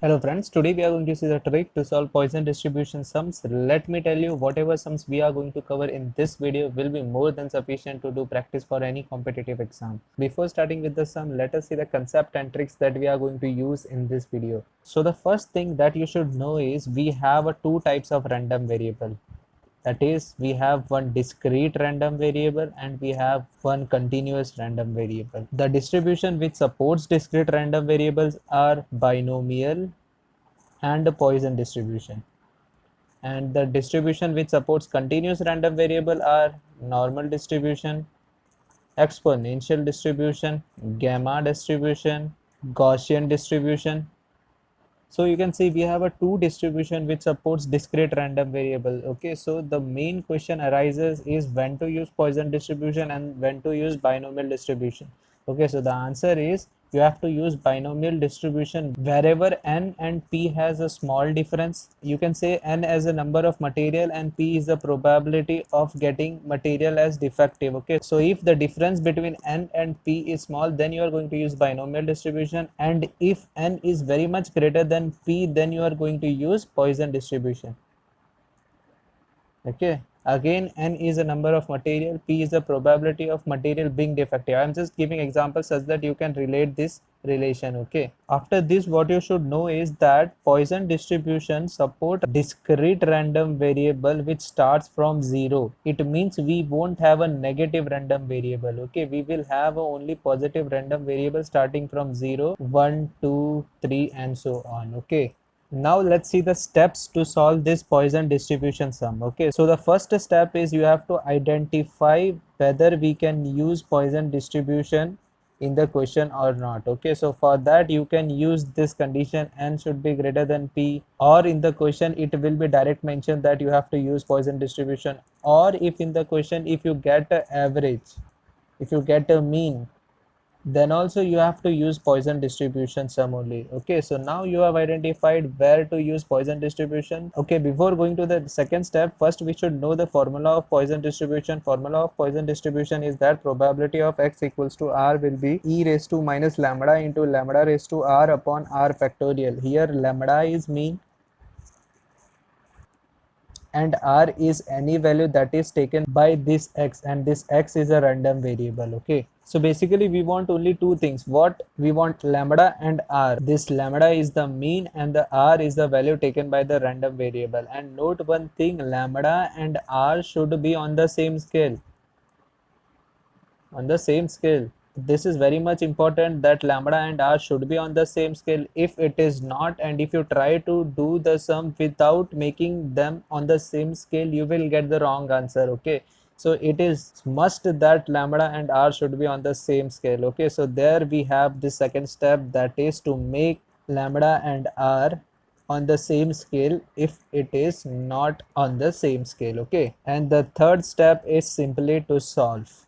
Hello friends, today we are going to see the trick to solve Poisson distribution sums. Let me tell you, whatever sums we are going to cover in this video will be more than sufficient to do practice for any competitive exam. Before starting with the sum, let us see the concept and tricks that we are going to use in this video. So the first thing that you should know is we have two types of random variable. That is, we have one discrete random variable and we have one continuous random variable. The distribution which supports discrete random variables are binomial and the Poisson distribution. And the distribution which supports continuous random variable are normal distribution, exponential distribution, gamma distribution, Gaussian distribution. So you can see we have a two distribution which supports discrete random variable. Okay, so the main question arises is when to use Poisson distribution and when to use binomial distribution. Okay, so the answer is you have to use binomial distribution wherever n and p has a small difference. You can say n as a number of material and p is the probability of getting material as defective. Okay, so if the difference between n and p is small, then you are going to use binomial distribution, and if n is very much greater than p, then you are going to use Poisson distribution. Okay, again n is a number of material, p is the probability of material being defective. I am just giving examples such that you can relate this relation. Okay, after this what you should know is that Poisson distribution support discrete random variable which starts from 0. It means we won't have a negative random variable. Okay, we will have only positive random variable starting from 0, 1, 2, 3 and so on. Okay, now let's see the steps to solve this Poisson distribution sum. Okay, so the first step is you have to identify whether we can use Poisson distribution in the question or not. Okay, so for that you can use this condition n should be greater than p, or in the question it will be direct mention that you have to use Poisson distribution, or if in the question if you get an average, if you get a mean, then also you have to use Poisson distribution sum only. Okay, so now you have identified where to use Poisson distribution. Okay, before going to the second step, first we should know the formula of Poisson distribution. Formula of Poisson distribution is that probability of x equals to r will be e raised to minus lambda into lambda raised to r upon r factorial. Here lambda is mean and r is any value that is taken by this x, and this x is a random variable. Okay, so basically we want only two things. What we want? Lambda and r. This lambda is the mean and the r is the value taken by the random variable. And note one thing, lambda and r should be on the same scale. On the same scale, this is very much important that lambda and r should be on the same scale. If it is not, and if you try to do the sum without making them on the same scale, you will get the wrong answer. Okay, so it is must that lambda and r should be on the same scale. Okay, so there we have the second step, that is to make lambda and r on the same scale if it is not on the same scale. Okay, and the third step is simply to solve.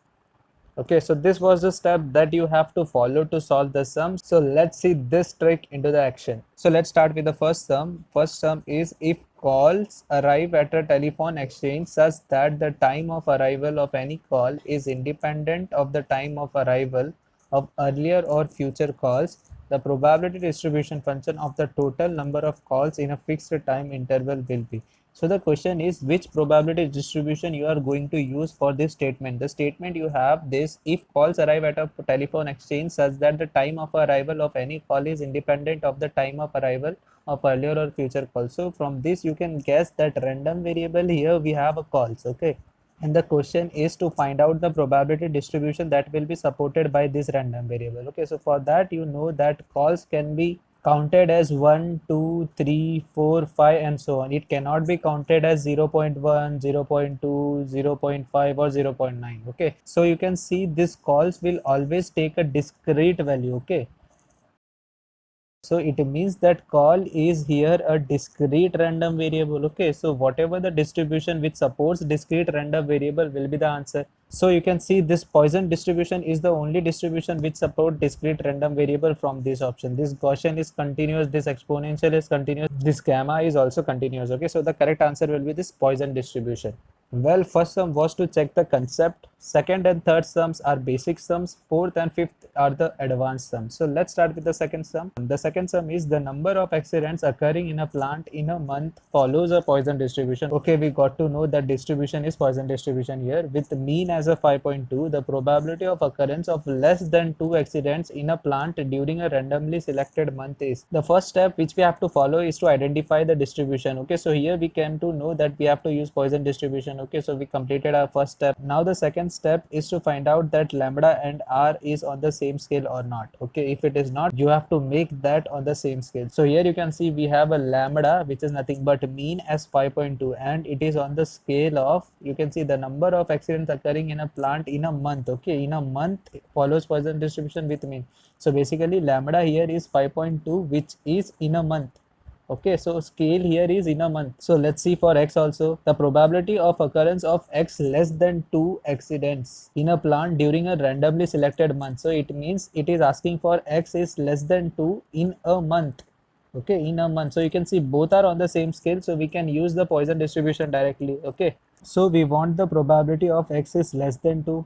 Okay, so this was the step that you have to follow to solve the sum. So let's see this trick into the action. So let's start with the first sum. First sum is if calls arrive at a telephone exchange such that the time of arrival of any call is independent of the time of arrival of earlier or future calls, the probability distribution function of the total number of calls in a fixed time interval will be. So the question is which probability distribution you are going to use for this statement. The statement you have this: if calls arrive at a telephone exchange such that the time of arrival of any call is independent of the time of arrival of earlier or future calls. So from this you can guess that random variable here we have a calls. Okay, and the question is to find out the probability distribution that will be supported by this random variable. Okay, so for that you know that calls can be counted as 1, 2, 3, 4, 5 and so on. It cannot be counted as 0.1, 0.2, 0.5 or 0.9. Okay, so you can see this calls will always take a discrete value. Okay, so it means that call is here a discrete random variable. Okay, so whatever the distribution which supports discrete random variable will be the answer. So you can see this Poisson distribution is the only distribution which support discrete random variable from this option. This Gaussian is continuous, this exponential is continuous, this gamma is also continuous. Okay, so the correct answer will be this Poisson distribution. Well, first sum was to check the concept. Second and third sums are basic sums. Fourth and fifth are the advanced sums. So let's start with the second sum. The second sum is the number of accidents occurring in a plant in a month follows a Poisson distribution. Okay, we got to know that distribution is Poisson distribution here with mean as a 5.2. The probability of occurrence of less than 2 accidents in a plant during a randomly selected month is. The first step which we have to follow is to identify the distribution. Okay, so here we came to know that we have to use Poisson distribution. Okay, so we completed our first step. Now the second step is to find out that lambda and r is on the same scale or not. Okay, if it is not, you have to make that on the same scale. So here you can see we have a lambda which is nothing but mean as 5.2 and it is on the scale of, you can see the number of accidents occurring in a plant in a month. Okay, in a month follows Poisson distribution with mean. So basically lambda here is 5.2 which is in a month. Okay, so scale here is in a month. So let's see for x also. The probability of occurrence of x less than 2 accidents in a plant during a randomly selected month. So it means it is asking for x is less than 2 in a month. Okay, in a month. So you can see both are on the same scale. So we can use the Poisson distribution directly. Okay, so we want the probability of x is less than 2.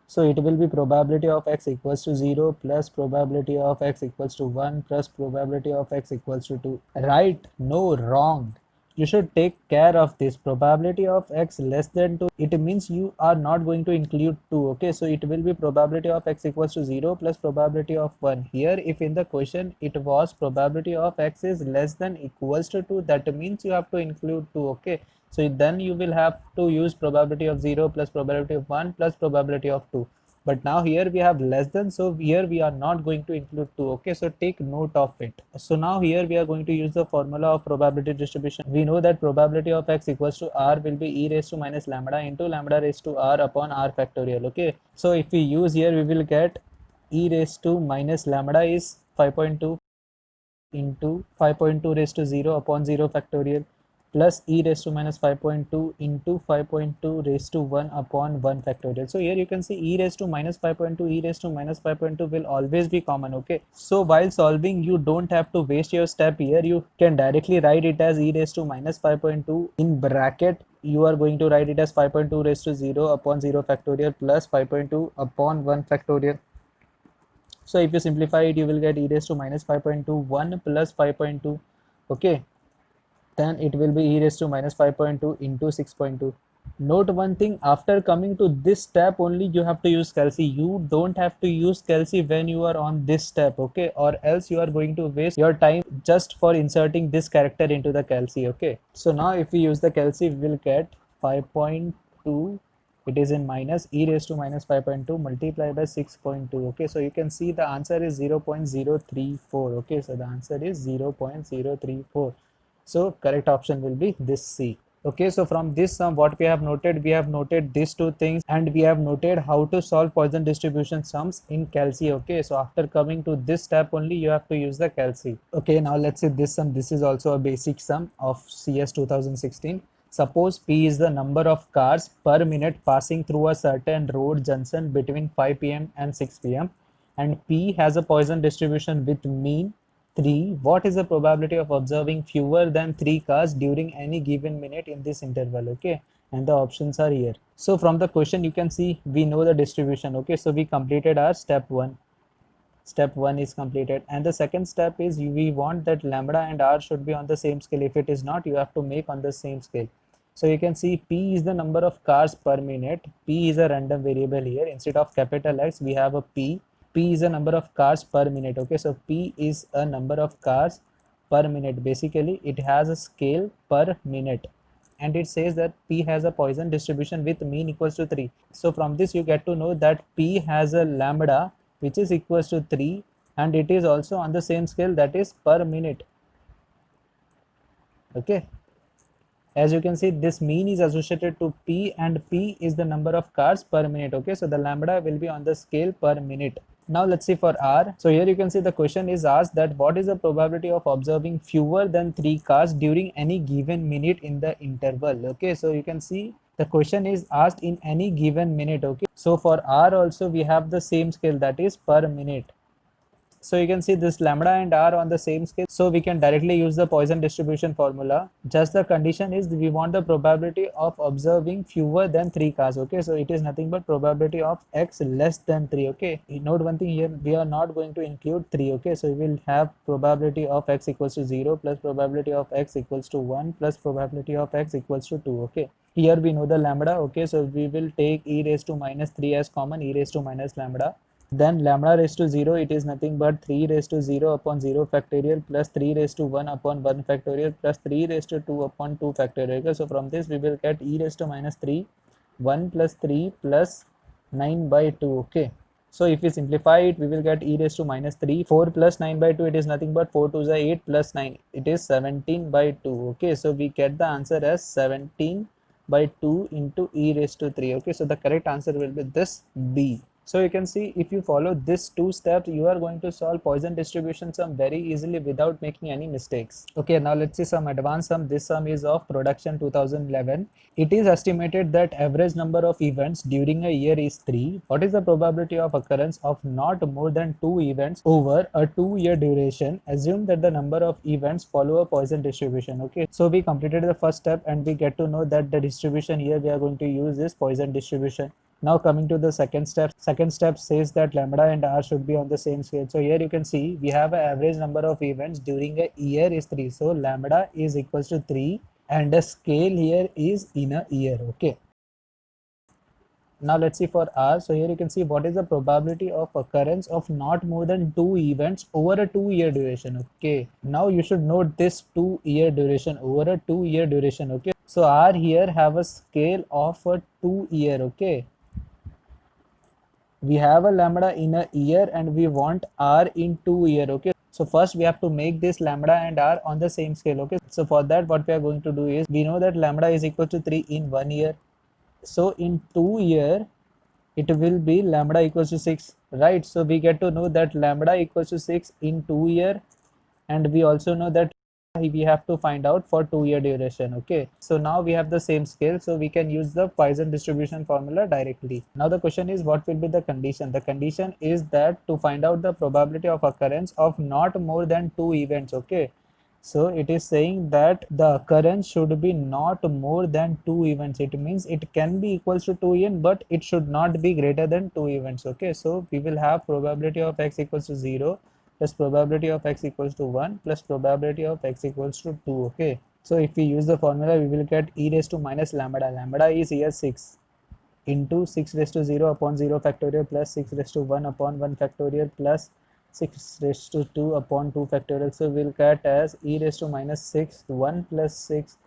So it will be probability of x equals to 0 plus probability of x equals to 1 plus probability of x equals to 2. Right? No, wrong. You should take care of this. Probability of x less than 2. It means you are not going to include 2. Okay, so it will be probability of x equals to 0 plus probability of 1. Here, if in the question it was probability of x is less than equals to 2, that means you have to include 2. Okay, so then you will have to use probability of 0 plus probability of 1 plus probability of 2. But now here we have less than, so here we are not going to include 2. Okay, so take note of it. So now here we are going to use the formula of probability distribution. We know that probability of x equals to r will be e raised to minus lambda into lambda raised to r upon r factorial. Okay, so if we use here, we will get e raised to minus lambda is 5.2 into 5.2 raised to 0 upon 0 factorial plus e raised to minus 5.2 into 5.2 raised to 1 upon 1 factorial. So here you can see e raised to minus 5.2, e raised to minus 5.2 will always be common. Okay, so while solving you don't have to waste your step here. You can directly write it as e raised to minus 5.2 in bracket. You are going to write it as 5.2 raised to 0 upon 0 factorial plus 5.2 upon 1 factorial. So if you simplify it, you will get e raised to minus 5.21 plus 5.2. Okay, then it will be e raised to minus 5.2 into 6.2. Note one thing, after coming to this step only you have to use calci. You don't have to use calci when you are on this step. Okay, or else you are going to waste your time just for inserting this character into the calci. Okay, so now if we use the calci, we will get 5.2, it is in minus e raised to minus 5.2 multiplied by 6.2. Okay, so you can see the answer is 0.034. Okay, so the answer is 0.034. So correct option will be this C. Okay, so from this sum what we have noted these two things and we have noted how to solve Poisson distribution sums in calci. Okay, so after coming to this step only you have to use the calci. Okay, now let's see this sum. This is also a basic sum of CS 2016. Suppose P is the number of cars per minute passing through a certain road junction between 5 p.m. and 6 p.m. and P has a Poisson distribution with mean 3. What is the probability of observing fewer than 3 cars during any given minute in this interval? Okay, and the options are here. So from the question you can see we know the distribution. Okay, so we completed our step 1. Step 1 is completed, and the second step is we want that lambda and r should be on the same scale. If it is not, you have to make on the same scale. So you can see P is the number of cars per minute. P is a random variable here. Instead of capital X we have a P. P is a number of cars per minute. Okay, so P is a number of cars per minute. Basically it has a scale per minute and it says that P has a Poisson distribution with mean equals to 3. So from this you get to know that P has a lambda which is equals to 3 and it is also on the same scale, that is per minute. Okay, as you can see this mean is associated to P and P is the number of cars per minute. Okay, so the lambda will be on the scale per minute. Now let's see for R. So here you can see the question is asked that what is the probability of observing fewer than 3 cars during any given minute in the interval. Okay, so you can see the question is asked in any given minute. Okay, so for R also we have the same scale, that is per minute. So you can see this lambda and r on the same scale, so we can directly use the Poisson distribution formula. Just the condition is we want the probability of observing fewer than 3 cars. Okay, so it is nothing but probability of x less than 3. Okay, note one thing here, we are not going to include 3. Okay, so we will have probability of x equals to 0 plus probability of x equals to 1 plus probability of x equals to 2. Okay, here we know the lambda. Okay, so we will take e raised to minus 3 as common, e raised to minus lambda. Then lambda raised to 0, it is nothing but 3 raised to 0 upon 0 factorial plus 3 raised to 1 upon 1 factorial plus 3 raised to 2 upon 2 factorial. Okay, so from this we will get e raised to minus 3, 1 plus 3 plus 9 by 2. Okay, so if we simplify it, we will get e raised to minus 3, 4 plus 9 by 2, it is nothing but 4 to the 8 plus 9, it is 17 by 2. Okay, so we get the answer as 17 by 2 into e raised to 3. Okay, so the correct answer will be this B. So you can see if you follow this two steps, you are going to solve Poisson distribution sum very easily without making any mistakes. Okay, now let's see some advanced sum. This sum is of production 2011. It is estimated that average number of events during a year is 3. What is the probability of occurrence of not more than 2 events over a 2-year duration? Assume that the number of events follow a Poisson distribution. Okay, so we completed the first step and we get to know that the distribution here we are going to use is Poisson distribution. Now coming to the second step says that lambda and r should be on the same scale. So here you can see we have an average number of events during a year is 3. So lambda is equals to 3 and the scale here is in a year. Okay. Now let's see for r. So here you can see what is the probability of occurrence of not more than 2 events over a 2-year duration. Okay. Now you should note this 2-year duration over a 2-year duration. Okay. So r here have a scale of a 2-year. Okay. We have a lambda in a year and we want r in 2-year. Okay, so first we have to make this lambda and r on the same scale. Okay, so for that what we are going to do is we know that lambda is equal to 3 in 1 year, so in 2-year it will be lambda equals to 6, right? So we get to know that lambda equals to 6 in 2-year, and we also know that we have to find out for 2-year duration. Okay, so now we have the same scale, so we can use the Poisson distribution formula directly. Now the question is what will be the condition? The condition is that to find out the probability of occurrence of not more than 2 events. Okay, so it is saying that the occurrence should be not more than 2 events. It means it can be equals to 2 events, but it should not be greater than 2 events. Okay, so we will have probability of x equals to 0 plus probability of x equals to 1 plus probability of x equals to 2. Okay, so if we use the formula, we will get e raised to minus lambda. Lambda is here 6 into 6 raised to 0 upon 0 factorial plus 6 raised to 1 upon 1 factorial plus 6 raised to 2 upon 2 factorial. So we'll get as e raised to minus 6, 1 plus 6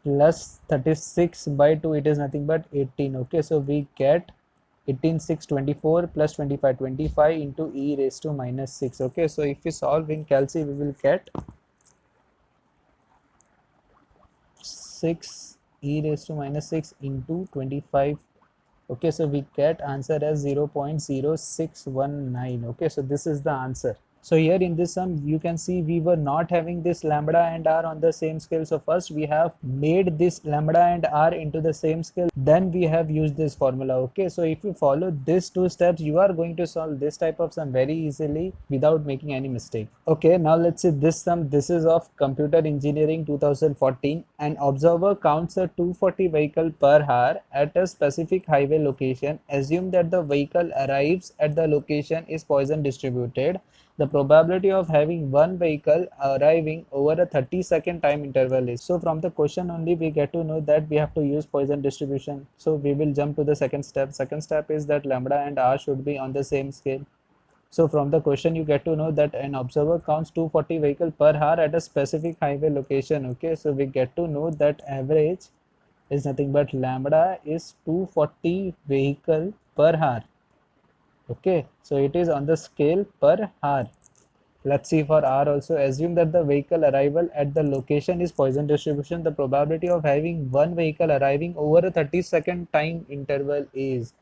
plus 36 by 2, it is nothing but 18. Okay, so we get 18, 6, 24 plus 25, 25 into e raised to minus 6. Okay, so if we solve in calci, we will get 6 e raised to minus 6 into 25. Okay, so we get answer as 0.0619. Okay, so this is the answer. So here in this sum, you can see we were not having this lambda and r on the same scale. So first we have made this lambda and r into the same scale. Then we have used this formula. Okay, so if you follow these two steps, you are going to solve this type of sum very easily without making any mistake. Okay, now let's see this sum. This is of computer engineering 2014. An observer counts a 240 vehicle per hour at a specific highway location. Assume that the vehicle arrives at the location is Poisson distributed. The probability of having one vehicle arriving over a 30-second time interval is. So from the question only we get to know that we have to use Poisson distribution. So we will jump to the second step. Second step is that lambda and r should be on the same scale. So from the question you get to know that an observer counts 240 vehicle per hour at a specific highway location. Okay, so we get to know that average is nothing but lambda is 240 vehicle per hour. Okay, so it is on the scale per hour. Let's see for r also. Assume that the vehicle arrival at the location is Poisson distribution. The probability of having one vehicle arriving over a 30-second time interval is.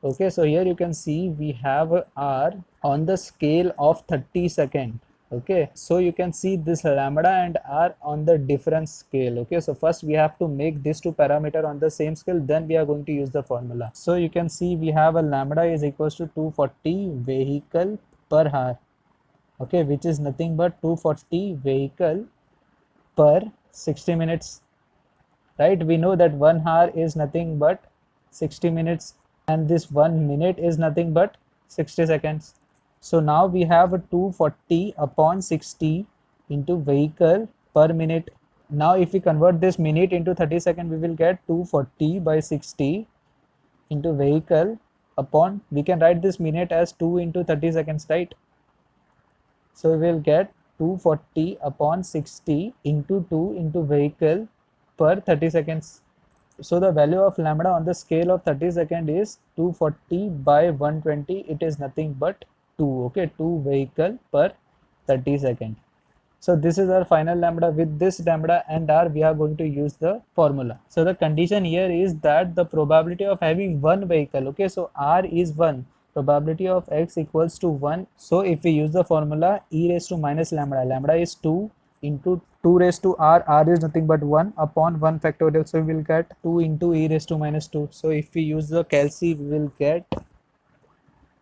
Okay, so here you can see we have r on the scale of 30 second. Okay, so you can see this lambda and r on the different scale. Okay, so first we have to make these two parameter on the same scale, then we are going to use the formula. So you can see we have a lambda is equals to 240 vehicle per hour. okay, which is nothing but 240 vehicle per 60 minutes, right? We know that 1 hour is nothing but 60 minutes, and this 1 minute is nothing but 60 seconds. So now we have a 240 upon 60 into vehicle per minute. Now if we convert this minute into 30 seconds, we will get 240 by 60 into vehicle upon, we can write this minute as 2 into 30 seconds, right? So we will get 240 upon 60 into 2 into vehicle per 30 seconds. So the value of lambda on the scale of 30 second is 240 by 120. It is nothing but 2. Okay, 2 vehicle per 30 second. So this is our final lambda. With this lambda and r, we are going to use the formula. So the condition here is that the probability of having one vehicle, okay, so r is 1, probability of x equals to 1. So if we use the formula e raised to minus lambda, lambda is 2 into 2 raised to r is nothing but 1 upon 1 factorial. So we will get 2 into e raised to minus 2. So if we use the calci, we will get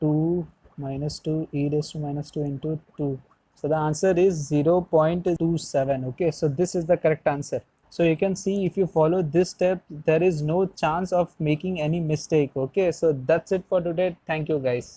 2 minus 2 e raised to minus 2 into 2. So the answer is 0.27. Okay, so this is the correct answer. So you can see, if you follow this step, there is no chance of making any mistake. Okay, so that's it for today. Thank you guys.